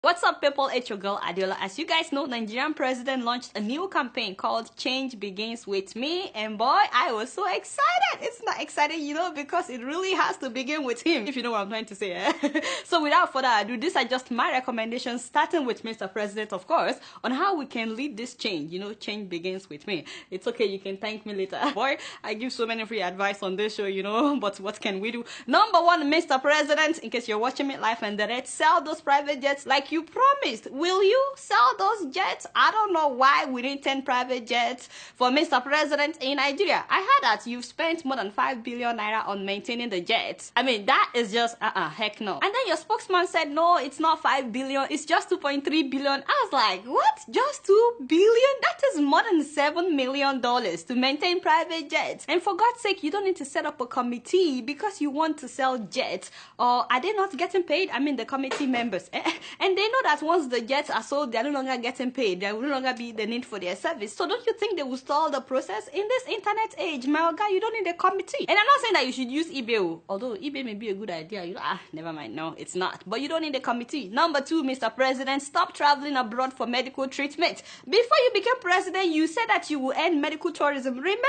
What's up, people? It's your girl Adiola. As you guys know, Nigerian president launched a new campaign called Change Begins With Me, and boy, I was so excited. It's not exciting, because it really has to begin with him, if you know what I'm trying to say. So without further ado, these are just my recommendations, starting with Mr. President, of course, on how we can lead this change. Change begins with me. It's okay, you can thank me later. Boy, I give so many free advice on this show, but what can we do? Number one, Mr. President, in case you're watching me live and direct, sell those private jets like you promised. Will you sell those jets? I don't know why we need 10 private jets for Mr. President in Nigeria. I heard that you've spent more than 5 billion naira on maintaining the jets. I mean, that is just heck no. And then your spokesman said, no, it's not 5 billion, it's just 2.3 billion. I was like, what? Just 2 billion? That is more than $7 million to maintain private jets. And for God's sake, you don't need to set up a committee because you want to sell jets. Or are they not getting paid? I mean, the committee members. And they know that once the jets are sold, they're no longer getting paid. There will no longer be the need for their service. So don't you think they will stall the process? In this internet age, my guy, you don't need a committee. And I'm not saying that you should use eBay, although eBay may be a good idea. Never mind. No, it's not. But you don't need a committee. Number two, Mr. President, stop traveling abroad for medical treatment. Before you became president, you said that you will end medical tourism. Remember?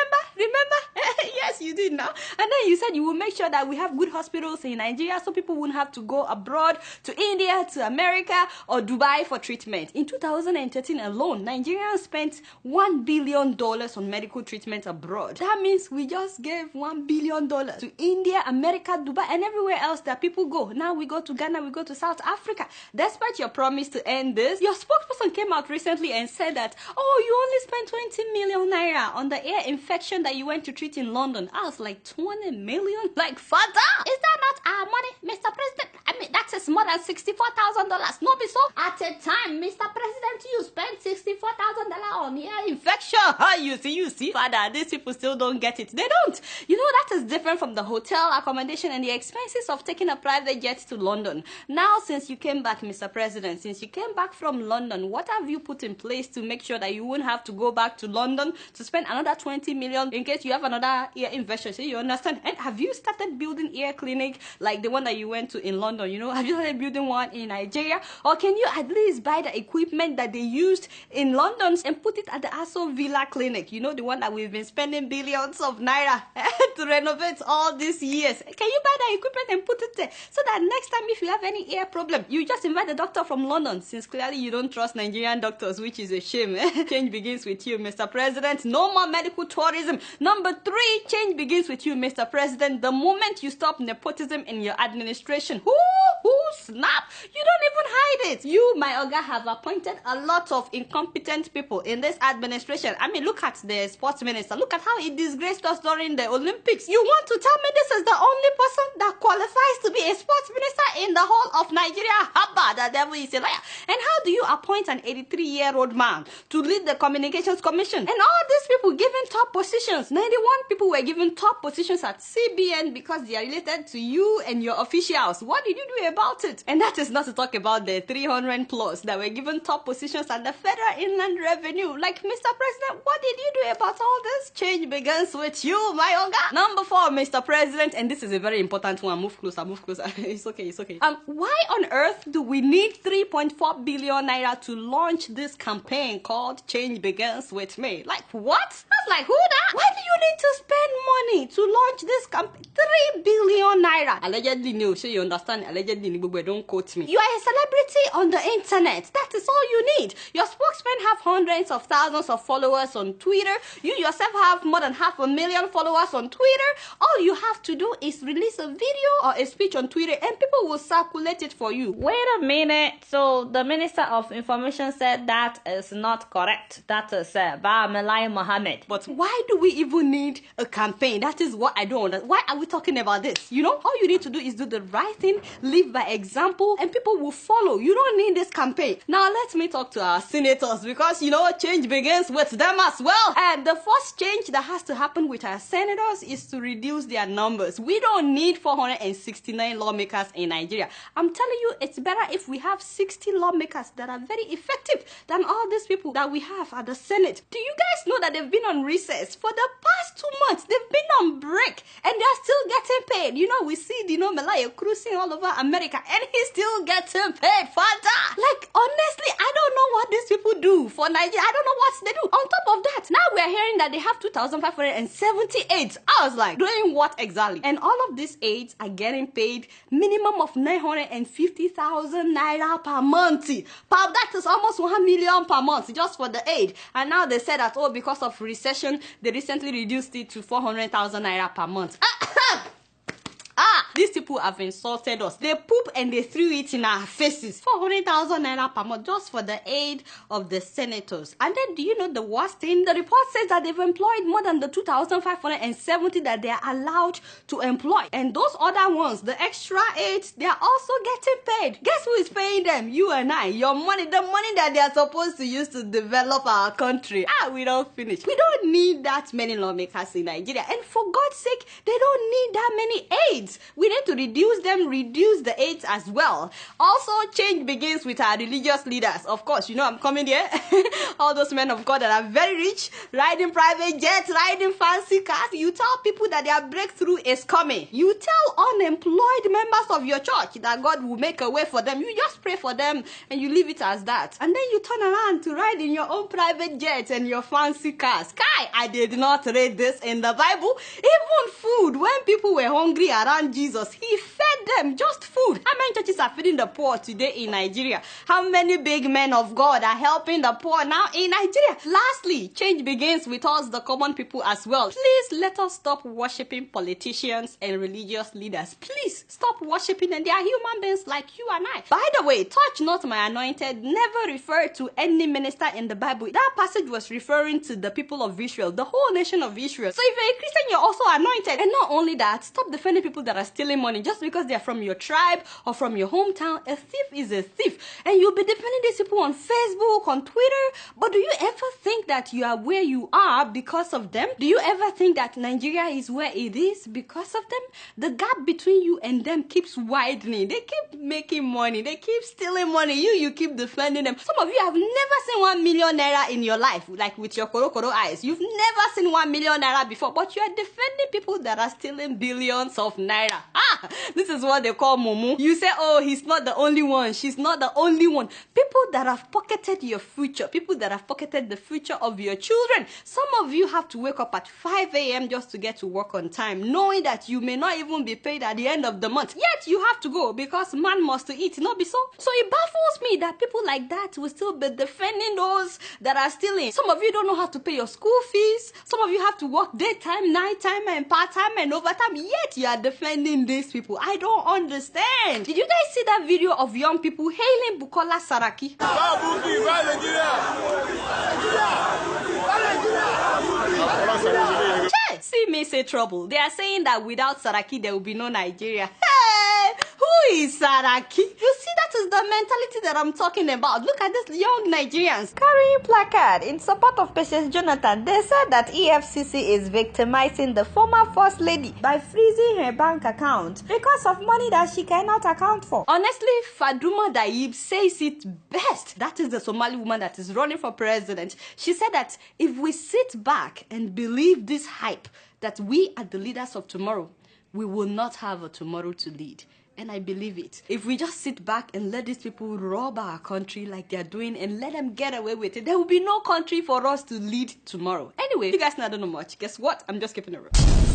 Yes, you did now. And then you said you will make sure that we have good hospitals in Nigeria so people won't have to go abroad to India, to America, or Dubai for treatment. In 2013 alone, Nigerians spent $1 billion on medical treatment abroad. That means we just gave $1 billion to India, America, Dubai, and everywhere else that people go. Now we go to Ghana, we go to South Africa. Despite your promise to end this, your spokesperson came out recently and said that, oh, you only spent 20 million naira on the ear infection that you went to treat in London. I was like, 20 million? Like, father, is that not our money, Mr. President? I mean, that is more than $64,000. No, be so. At a time, Mr. President, you spent $64,000 on ear infection. You see, father, these people still don't get it. They don't. That is different from the hotel accommodation and the expenses of taking a private jet to London. Now, since you came back, Mr. President, since you came back from London, what have you put in place to make sure that you won't have to go back to London to spend another 20 million in case you have another ear infection? So you understand? And have you started building ear clinic like the one that you went to in London? Have you started building one in Nigeria? Or can you at least buy the equipment that they used in London and put it at the Aso Villa Clinic? The one that we've been spending billions of naira to renovate all these years. Can you buy the equipment and put it there so that next time if you have any ear problem, you just invite the doctor from London, since clearly you don't trust Nigerian doctors, which is a shame. Change begins with you, Mr. President. No more medical tourism. Number three, change begins with you, Mr. President. The moment you stop nepotism in your administration, snap, you don't even hide it. You, my Oga, have appointed a lot of incompetent people in this administration. I mean, look at the sports minister. Look at how he disgraced us during the Olympics. You want to tell me this is the only person that qualifies to be a sports minister in the whole of Nigeria? Habba, the devil is a liar. And how do you appoint an 83-year-old man to lead the Communications Commission? And all these people given top positions. 91 people were given top positions at CBN because they are related to you and your officials. What did you do about it? And that is not to talk about the 300 plus that were given top positions at the Federal Inland Revenue. Like, Mr. President, what did you do about all this? Change begins with you, my Oga. Number four, Mr. President, and this is a very important one. Move closer. It's okay. Why on earth do we need 3.4 billion naira to launch this campaign called Change Begins With Me? Like, what? I was like, who that? Why do you need to spend money to launch this campaign? 3 billion naira. Allegedly, no. So you understand? Allegedly, but don't quote me. You are a celebrity on the internet. That is all you need. Your spokesmen have hundreds of thousands of followers on Twitter. You yourself have more than 500,000 followers on Twitter. All you have to do is release a video or a speech on Twitter and people will circulate it for you. Wait a minute. So the Minister of Information said that is not correct. That is Malai Mohammed. But why do we even need a campaign? That is what I don't understand. Why are we talking about this? All you need to do is do the right thing, live by example, and people will follow. You don't need this campaign. Now let me talk to our senators because change begins with them as well. And the first change that has to happen with our senators is to reduce their numbers. We don't need 469 lawmakers in Nigeria. I'm telling you, it's better if we have 60 lawmakers that are very effective than all these people that we have at the Senate. Do you guys know that they've been on recess for the past 2 months? They've been on break and they're still getting paid. We see Malaya cruising all over America and he's still getting paid, father. Like, do for Nigeria? I don't know what they do. On top of that, now we are hearing that they have 2,578. I was like, doing what exactly? And all of these aides are getting paid minimum of 950,000 naira per month. That is almost 1 million per month just for the aid. And now they said that, oh, because of recession, they recently reduced it to 400,000 naira per month. These people have insulted us. They poop and they threw it in our faces. 400,000 naira per month just for the aid of the senators. And then do you know the worst thing? The report says that they've employed more than the 2,570 that they are allowed to employ. And those other ones, the extra aids, they are also getting paid. Guess who is paying them? You and I. Your money, the money that they are supposed to use to develop our country. We don't finish. We don't need that many lawmakers in Nigeria. And for God's sake, they don't need that many aids. We need to reduce them, reduce the aids as well. Also, change begins with our religious leaders. Of course, you know I'm coming here. All those men of God that are very rich, riding private jets, riding fancy cars. You tell people that their breakthrough is coming. You tell unemployed members of your church that God will make a way for them. You just pray for them and you leave it as that. And then you turn around to ride in your own private jets and your fancy cars. Kai, I did not read this in the Bible. Even food, when people were hungry around Jesus, he fed them just food. How many churches are feeding the poor today in Nigeria? How many big men of God are helping the poor now in Nigeria? Lastly, change begins with us, the common people as well. Please let us stop worshiping politicians and religious leaders. Please stop worshiping them. They are human beings like you and I. By the way, touch not my anointed never referred to any minister in the Bible. That passage was referring to the people of Israel, the whole nation of Israel. So if you're a Christian, you're also anointed. And not only that, stop defending people that are stealing money just because they're from your tribe or from your hometown. A thief is a thief, and you'll be defending these people on Facebook, on Twitter. But do you ever think that you are where you are because of them? Do you ever think that Nigeria is where it is because of them? The gap between you and them keeps widening. They keep making money, they keep stealing money. You keep defending them. Some of you have never seen 1 million naira in your life, like with your koro eyes. You've never seen 1 million naira before, but you are defending people that are stealing billions of naira. This is what they call mumu. You say, oh, he's not the only one. She's not the only one. People that have pocketed your future. People that have pocketed the future of your children. Some of you have to wake up at 5 a.m. just to get to work on time, knowing that you may not even be paid at the end of the month. Yet you have to go because man must eat, not be so. So it baffles me that people like that will still be defending those that are stealing. Some of you don't know how to pay your school fees. Some of you have to work daytime, nighttime, and part-time and overtime. Yet you are defending these people. I don't understand. Did you guys see that video of young people hailing Bukola Saraki? See me say trouble. They are saying that without Saraki there will be no Nigeria. Hey, who is Saraki? You see, that is the mentality that I'm talking about. Look at these young Nigerians carrying placard in support of Patience Jonathan. They said that EFCC is victimizing the former first lady by freezing her bank account because of money that she cannot account for. Honestly, Faduma Daib says it best. That is the Somali woman that is running for president. She said that if we sit back and believe this hype that we are the leaders of tomorrow, we will not have a tomorrow to lead. And I believe it. If we just sit back and let these people rob our country like they're doing and let them get away with it, there will be no country for us to lead tomorrow. Anyway, you guys know I don't know much. Guess what? I'm just keeping it real.